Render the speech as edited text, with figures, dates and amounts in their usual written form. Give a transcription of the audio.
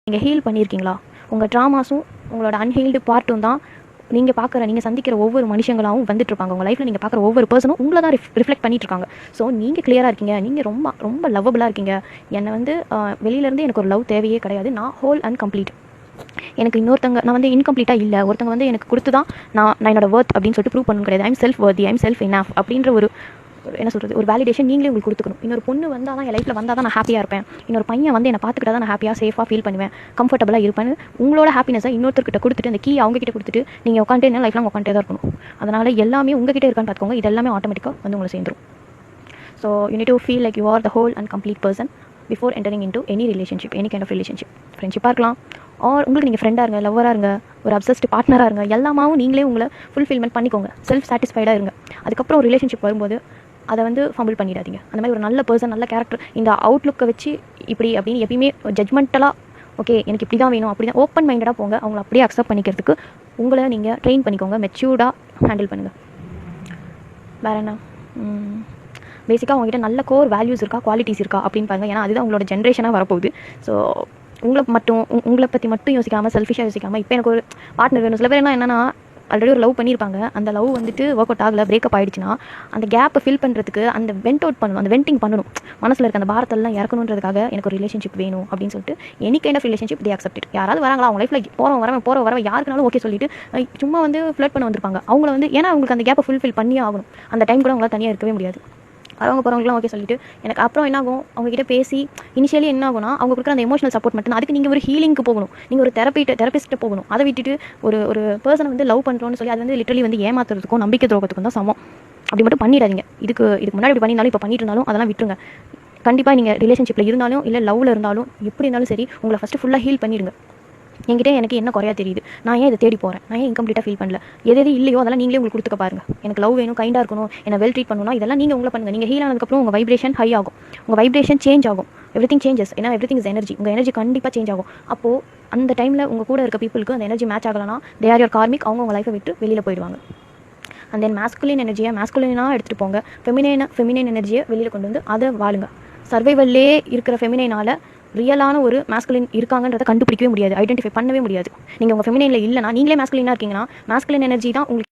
நீங்கள் ஹீல் பண்ணியிருக்கீங்களா? உங்கள் ட்ராமாஸும் உங்களோட அன்ஹீல்டு பார்ட்டும் தான் நீங்கள் சந்திக்கிற ஒவ்வொரு மனுஷங்களாகவும் வந்துட்டுருப்பாங்க. உங்கள் லைஃப்பில் நீங்கள் பார்க்குற ஒவ்வொரு பர்சனும் உங்களை தான் ரிஃப்ளெக்ட் பண்ணிட்டுருக்காங்க. ஸோ நீங்கள் கிளியராக இருக்கீங்க, நீங்கள் ரொம்ப ரொம்ப லவ்வபுளாக இருக்கீங்க. என்னை வெளியிலேருந்து எனக்கு ஒரு லவ் தேவையே கிடையாது. நான் ஹோல் அண்ட் கம்ப்ளீட். எனக்கு இன்னொருத்தங்க நான் இன்கம்ப்ளீட்டாக இல்லை. ஒருத்தங்க எனக்கு கொடுத்து தான் நான் என்னோட வொர்த் அப்படின்னு சொல்லிட்டு ப்ரூவ் பண்ணணும் கிடையாது. I'm self worthy, I'm self enough அப்படின்ற ஒரு ஒரு வேலிடேஷன் நீங்களே உங்களுக்கு கொடுத்துக்கணும். இன்னொரு பொண்ணு வந்தால் தான் என் லைஃப்பில் வந்தால் தான் நான் ஹாப்பியாக இருப்பேன். இன்னொரு பையன் என்னை பார்த்துக்கிட்டா தான் நான் ஹாப்பியாக சேஃபாக ஃபீல் பண்ணுவேன், கம்ஃபர்டபுளாக இருப்பேன். உங்களோட ஹாப்பினஸை இன்னொருத்தர்கிட்ட கொடுத்துட்டு அந்த கீ அவங்ககிட்ட கொடுத்துட்டு நீங்கள் உட்காந்துட்டு என்ன லைஃப்லாம் உட்காந்துட்டே தான் இருக்கணும். அதனால் எல்லாமே உங்ககிட்ட இருக்கான்னு பார்த்துக்கோங்க. இது எல்லாமே ஆட்டோமேட்டிக்காக உங்களை சேர்ந்துடும். So you need to feel like you are the whole and complete person before entering into any relationship, any kind of relationship. ஃப்ரெண்ட்ஷிப்பாக இருக்கலாம், ஆர் உங்களுக்கு நீங்கள் ஃப்ரெண்டாக இருங்க, லவ்வராக இருங்க, ஒரு அப்சஸ்ட் பார்ட்னராக இருங்க. எல்லாமாவும் நீங்களே உங்களை ஃபுல்ஃபில்மெண்ட் பண்ணிக்கோங்க. செல்ஃப் சாட்டிஸ்ஃபைடாக இருங்க. அதுக்கப்புறம் ஒரு ரிலேஷன்ஷிப் வரும்போது அதை ஃபம்பிள் பண்ணிடாதீங்க. அந்த மாதிரி ஒரு நல்ல பர்சன், நல்ல கேரக்டர், இந்த அவுட்லுக்கை வச்சு இப்படி அப்படின்னு எப்பயுமே ஜட்மெண்டலாக ஓகே எனக்கு இப்படி தான் வேணும் அப்படி தான் ஓப்பன் மைண்டடாக போங்க. அவங்கள அப்படியே அக்செப்ட் பண்ணிக்கிறதுக்கு உங்களை நீங்கள் ட்ரெயின் பண்ணிக்கோங்க. மெச்சூர்டாக ஹேண்டில் பண்ணுங்கள். வேறு என்ன? பேசிக்காக அவங்ககிட்ட நல்ல கோர் வேல்யூஸ் இருக்கா, குவாலிட்டிஸ் இருக்கா அப்படின்னு பாருங்கள். ஏன்னா அதுதான் உங்களோட ஜென்ரேஷனாக வரப்போகுது. ஸோ உங்களை பற்றி மட்டும் யோசிக்காமல், செல்ஃபிஷாக யோசிக்காமல், இப்போ எனக்கு ஒரு பார்ட்னர் வேணும். சில பேர் என்னென்னா ஆல்ரெடி ஒரு லவ் பண்ணியிருப்பாங்க, அந்த லவ் ஒர்க் அவுட் ஆகலை, பிரேக்கப் ஆகிடுச்சுன்னா அந்த கேப்பை ஃபில் பண்ணுறதுக்கு அந்த வெண்ட் அவுட் பண்ணணும், அந்த வெண்டிங் பண்ணணும். மனசில் இருக்க அந்த பாரத்தெல்லாம் இறக்கணுன்றதுக்காக எனக்கு ஒரு ரிலேஷன்ஷிப் வேணும் அப்படின்னு சொல்லிட்டு any kind of relationship they accept. யாராவது வராங்களா அவங்க லைஃப்பில் போகிற வரவ யாருக்குனாலும் ஓகே சொல்லிட்டு சும்மா ஃப்ளர்ட் பண்ண வந்திருப்பாங்க. அவங்கள ஏன்னா அவங்களுக்கு அந்த கேப்பை ஃபுல்ஃபில் பண்ணியே ஆகணும். அந்த டைம் கூட அவங்களால தனியாக இருக்கவே முடியாது. போகிறவங்களாம் ஓகே சொல்லிட்டு எனக்கு அப்புறம் என்ன ஆகும், அவங்ககிட்ட பேசி இனிஷியலி என்ன ஆகும்னா அவங்க கொடுக்குற அந்த எமோஷனல் சப்போர்ட் மட்டும். அதுக்கு நீங்கள் ஒரு ஹீலிங்க்கு போகணும், நீங்கள் ஒரு தெரபிஸ்ட்டை போகணும். அதை விட்டுட்டு ஒரு பர்சனை லவ் பண்ணுறோன்னு சொல்லி அது லிட்டரலி ஏமாத்துறதுக்கும் நம்பிக்கை துரோகத்துக்கும் தான் சமம். அப்படி மட்டும் பண்ணிடாதீங்க. இதுக்கு முன்னாடி இப்படி பண்ணியிருந்தாலும் இப்போ பண்ணிட்டு இருந்தாலும் அதெல்லாம் விட்டுருங்க. கண்டிப்பாக நீங்கள் ரிலேஷன்ஷிப்பில் இருந்தாலும் இல்லை லவ்வில் இருந்தாலும் எப்படி இருந்தாலும் சரி உங்களை ஃபஸ்ட்டு ஃபுல்லாக ஹீல் பண்ணிடுங்க. என்கிட்ட எனக்கு என்ன குறையா தெரியுது, நான் ஏன் இதை தேடி போகிறேன், நான் ஏன் இன்கம்ப்ளீட்டாக ஃபீல் பண்ணல, எது இல்லையோ அதெல்லாம் நீங்களே உங்களுக்கு கொடுத்துக்க பாருங்க. எனக்கு லவ் வேணும், கைண்டாக இருக்கணும், என்ன வெல் ட்ரீட் பண்ணணும், இதெல்லாம் நீங்கள் உங்களை பண்ணுங்கள். நீங்கள் ஹீல் ஆனதுக்கப்புறம் உங்கள் வைப்ரேஷன் ஹை ஆகும், உங்கள் வைப்ரேஷன் சேஞ்ச் ஆகும். Everything changes. ஏன்னா எவ்ரிதிங் இஸ் எனர்ஜி. உங்கள் எனர்ஜி கண்டிப்பாக சேஞ்ச் ஆகும். அப்போது அந்த டைமில் உங்கள் கூட இருக்க பீப்புளுக்கு அந்த எனர்ஜி மேட்ச் ஆகலைன்னா தே ஆர் யோர் கார்மிக். அவங்க உங்கள் லைஃப்பை விட்டு வெளியில் போயிடுவாங்க. அண்ட் தென் மேஸ்குலின் எனர்ஜியை மேஸ்குலினாக எடுத்துகிட்டு போங்க. ஃபெமினைன் எனர்ஜியை வெளியில் கொண்டு வந்து அதை வாழுங்க. சர்வைவல்லே இருக்கிற ஃபெமினைனால் ரியலான ஒரு மேஸ்குலின் இருக்காங்கன்றதை கண்டுபிடிக்கவே முடியாது, ஐடென்டிஃபை பண்ணவே முடியாது. நீங்கள் உங்கள் ஃபெமினைனில் இல்லைனா, நீங்களே மேஸ்குலினாக இருக்கீங்கன்னா மேஸ்குலின் எனர்ஜி தான் உங்களுக்கு